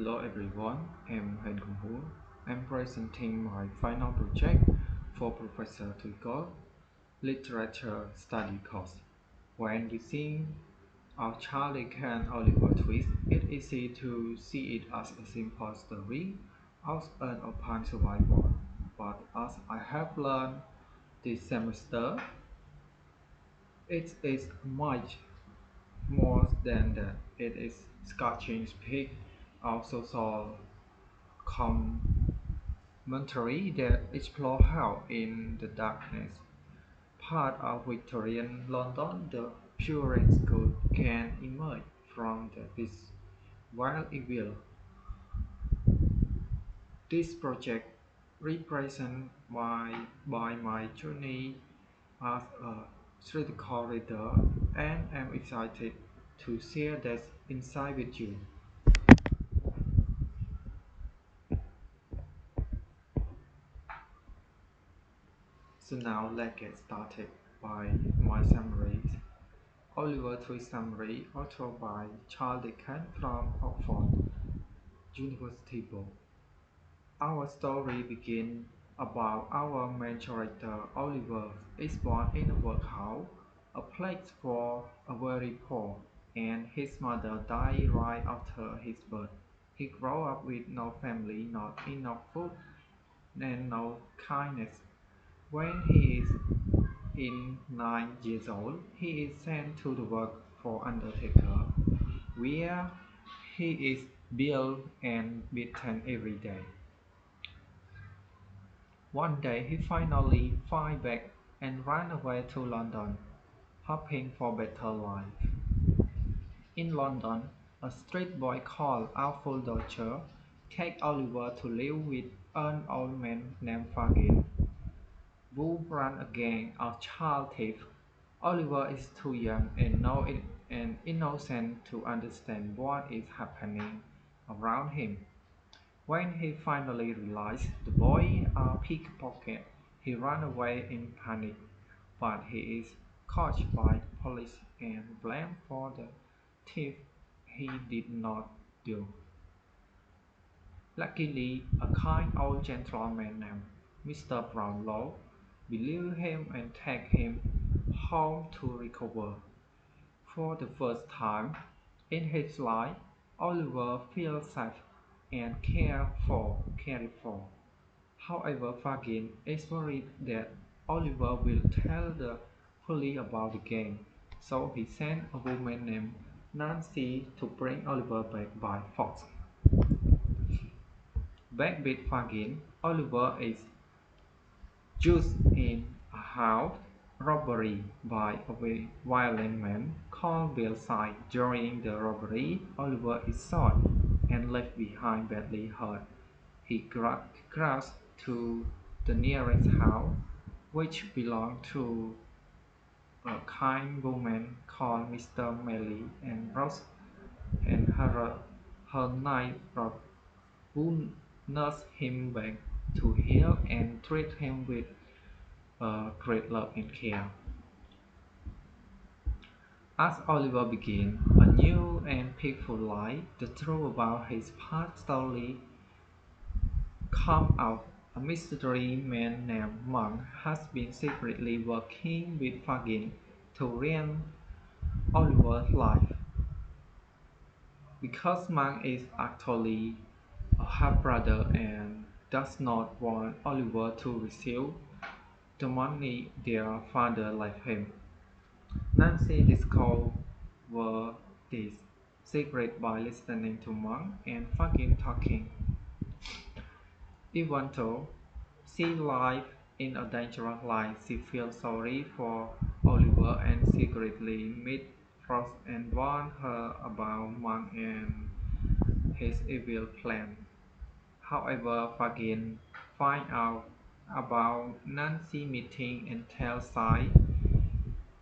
Hello everyone, I'm Henry. I'm presenting my final project for Professor Twinkle Literature Study course. When you see our Charles Dickens Oliver Twist, it's easy to see it as a simple story of an open survival. But as I have learned this semester, it is much more than that. It is sketching peak of social commentary that explore how, in the darkness part of Victorian London, the purest good can emerge from the beast while evil. This project represents by my journey as a critical reader, and I'm excited to share that insight with you. So now let's get started by my summaries. Oliver Twist summary, authored by Charles Dickens from Oxford University Book. Our story begins about our main character Oliver is born in a workhouse, a place for a very poor, and his mother died right after his birth. He grew up with no family, not enough food, and no kindness. When he is in 9 years old, he is sent to the work for undertaker, where he is billed and beaten every day. One day he finally fight back and ran away to London, hoping for better life. In London, a street boy called Alfred Dodger takes Oliver to live with an old man named Fagin, who ran a gang of child thieves. Oliver is too young and innocent to understand what is happening around him. When he finally realizes the boy are pickpocket, he runs away in panic, but he is caught by the police and blamed for the thief he did not do. Luckily, a kind old gentleman named Mr. Brownlow believes him and takes him home to recover. For the first time in his life, Oliver feels safe and cared for. However, Fagin is worried that Oliver will tell the police about the game, so he sends a woman named Nancy to bring Oliver back by force. Back with Fagin, Oliver is used in a house robbery by a violent man called Belside. During the robbery, Oliver is shot and left behind badly hurt. He crashed to the nearest house, which belonged to a kind woman called Mr. Melly and Rose and her night who nursed him back to health and treat him with great love and care. As Oliver begins a new and peaceful life, the truth about his past slowly comes out. A mystery man named Monk has been secretly working with Fagin to ruin Oliver's life. Because Monk is actually a half-brother and does not want Oliver to receive the money their father left him, Nancy discovers this secret by listening to Monk and Fagin talking. Even though she lives in a dangerous life, she feels sorry for Oliver and secretly meets Rose and warns her about Monk and his evil plan. However, Fagin finds out about Nancy meeting and tells Sai,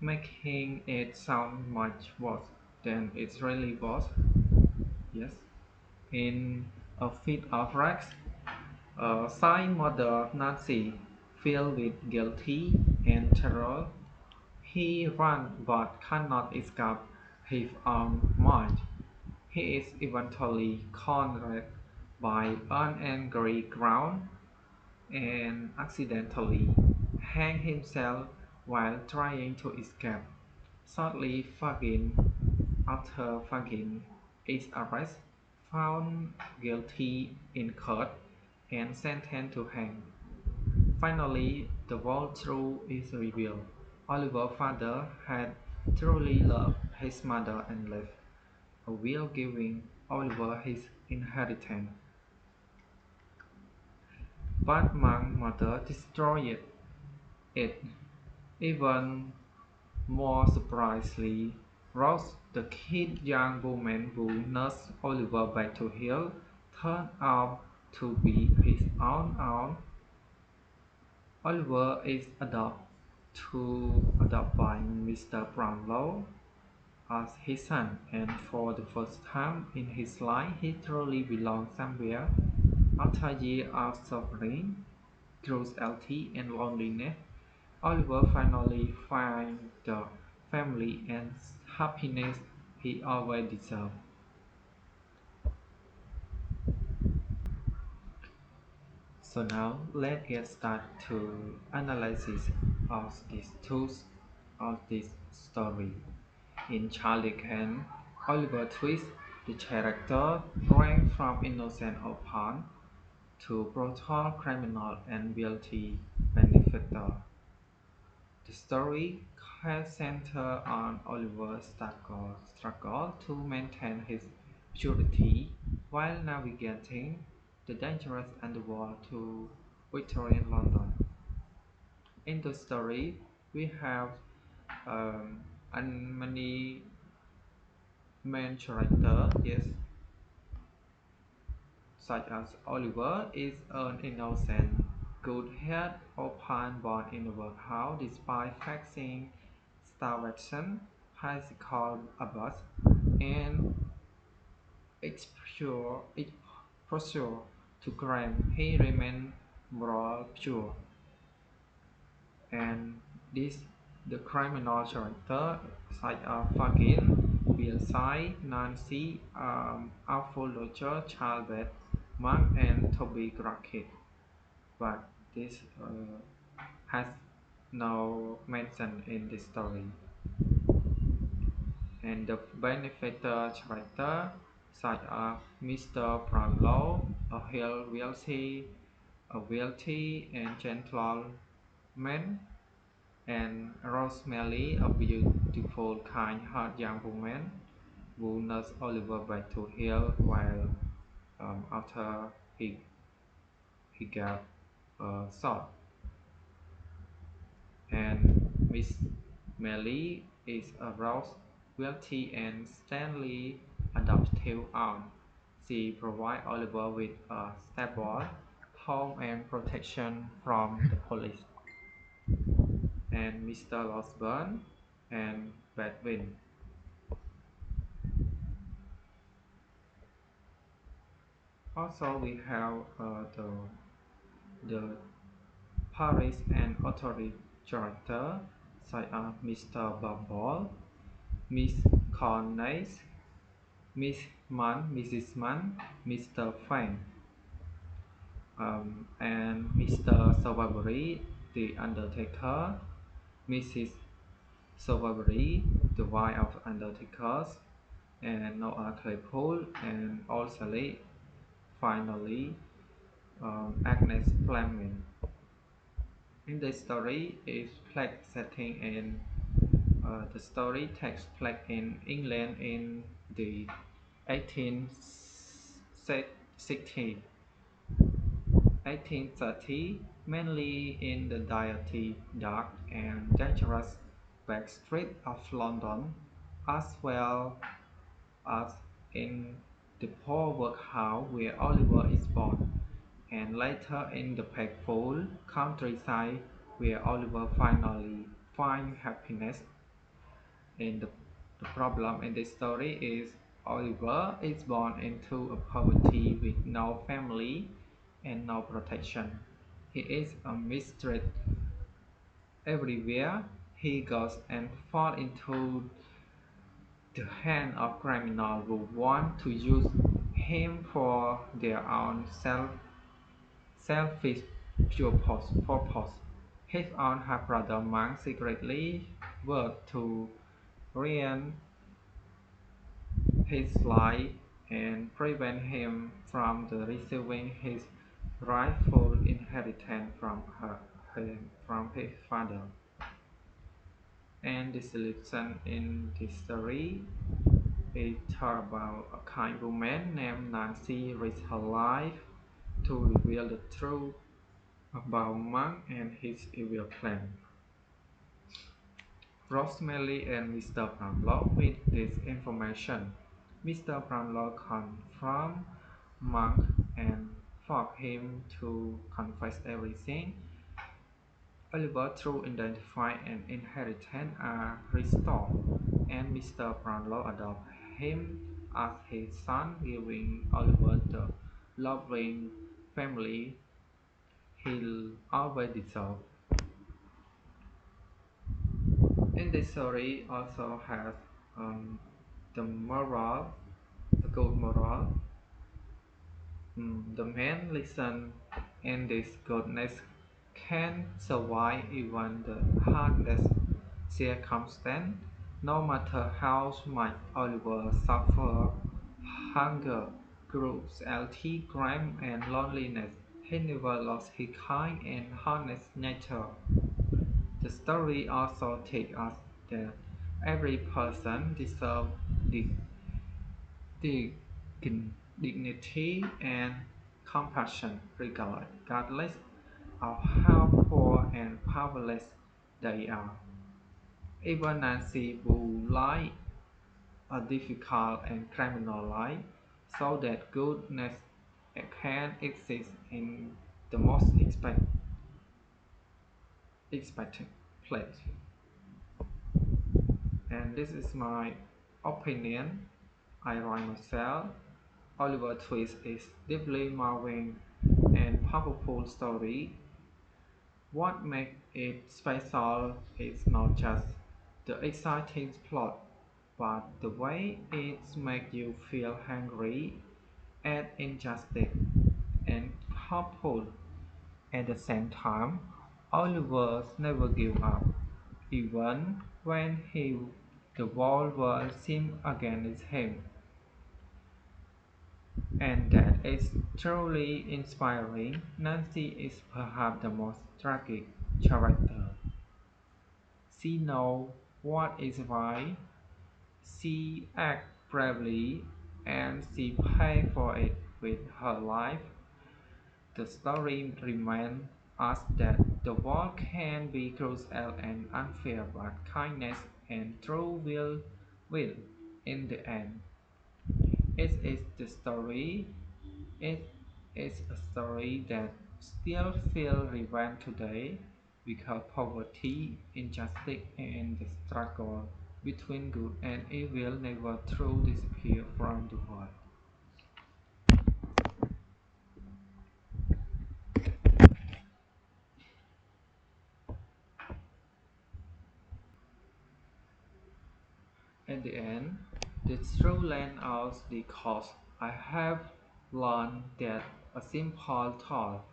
making it sound much worse than it really was. Yes. In a fit of rage, Sai mother Nancy, filled with guilty and terror, he runs but cannot escape his own mind. He is eventually cornered by an angry crowd and accidentally hangs himself while trying to escape. Sadly, Fagin, after Fagin is arrested, found guilty in court, and sentenced to hang. Finally, the whole truth is revealed. Oliver's father had truly loved his mother and left a will giving Oliver his inheritance. But Monk's mother destroyed it. Even more surprisingly, Rose, the kid young woman who nursed Oliver back to health, turned out to be his own aunt. Oliver is adopted by Mr. Brownlow as his son, and for the first time in his life he truly belongs somewhere. After years of suffering, cruelty, and loneliness, Oliver finally finds the family and happiness he always deserved. So now let's get started to analysis of this story. In Charles Dickens' Oliver Twist, the character ranks from innocent orphan to brutal criminal and wealthy benefactor. The story centers on Oliver's struggle to maintain his purity while navigating the dangerous underworld to Victorian London. In the story, we have um, many main characters, yes, such as Oliver is an innocent, good-hearted orphan born in a workhouse despite facing starvation, physical abuse, and exposure to crime. He remains morally pure, and this the criminal character such as Fagin, Bill Nancy, Alfred Roger, Charles Monk, and Toby Crockett. But this has no mention in this story. And the benefactor character such as Mr. Brownlow, a wealthy and gentleman, and Rosemary, a beautiful, kind-hearted young woman who nursed Oliver back to health while after he got shot. And Miss Melly is a Rose, wealthy and Stanley adoptive aunt. She provides Oliver with a stable home and protection from the police. And Mr. Losburn and Bedwin. Also, we have the Paris and authority character such as Mr. Bumble, Miss Cornice, Miss Munn, Mrs. Munn, Mr. Fang, and Mr. Sowerberry, the Undertaker, Mrs. Sowerberry, the wife of Undertakers, and Noah Claypool, and also finally Agnes Fleming. In the story, is setting in the story takes place in England in the 1860s 1830, mainly in the dirty, dark, and dangerous back street of London, as well as in the poor workhouse where Oliver is born, and later in the peaceful countryside where Oliver finally finds happiness. And the problem in this story is Oliver is born into a poverty with no family and no protection. He is a mistreated everywhere he goes and falls into The hand of criminals who want to use him for their own selfish purpose. His own half-brother Monk secretly worked to ruin his life and prevent him from receiving his rightful inheritance from his father. And this lesson in this story is taught about a kind woman named Nancy risked her life to reveal the truth about Monk and his evil plan. Rosemary and Mr. Brownlow with this information. Mr. Brownlow confronted Monk and forced him to confess everything. Oliver, through identify and inheritance, are restored, and Mr. Brownlow adopts him as his son, giving Oliver the loving family he'll always deserve. In this story also has the moral, a good moral. The man listen and this goodness can survive even the hardest circumstance, no matter how much Oliver suffer hunger, cruelty, crime, and loneliness. He never lost his kind and honest nature. The story also teaches us that every person deserves dig- dignity and compassion regardless of how poor and powerless they are. Even Nancy would like a difficult and criminal life so that goodness can exist in the most expected place. And this is my opinion. I write myself. Oliver Twist is deeply moving and powerful story. What makes it special is not just the exciting plot, but the way it makes you feel angry at injustice and hopeful. At the same time, Oliver never gives up, even when the whole world seems against him. And that is truly inspiring. Nancy is perhaps the most tragic character. She knows what is right, she acts bravely, and she pays for it with her life. The story reminds us that the world can be cruel and unfair, but kindness and truth will, in the end. It is the story It is a story that still feels relevant today because poverty, injustice, and the struggle between good and evil never truly disappear from the world. At the end, the true land out the cost. I have learned that a simple thought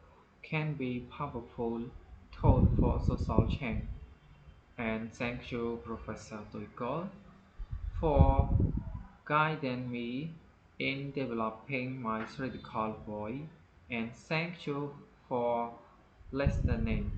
can be powerful tool for social change. And thank you, Professor Toiko, for guiding me in developing my critical voice, and thank you for listening.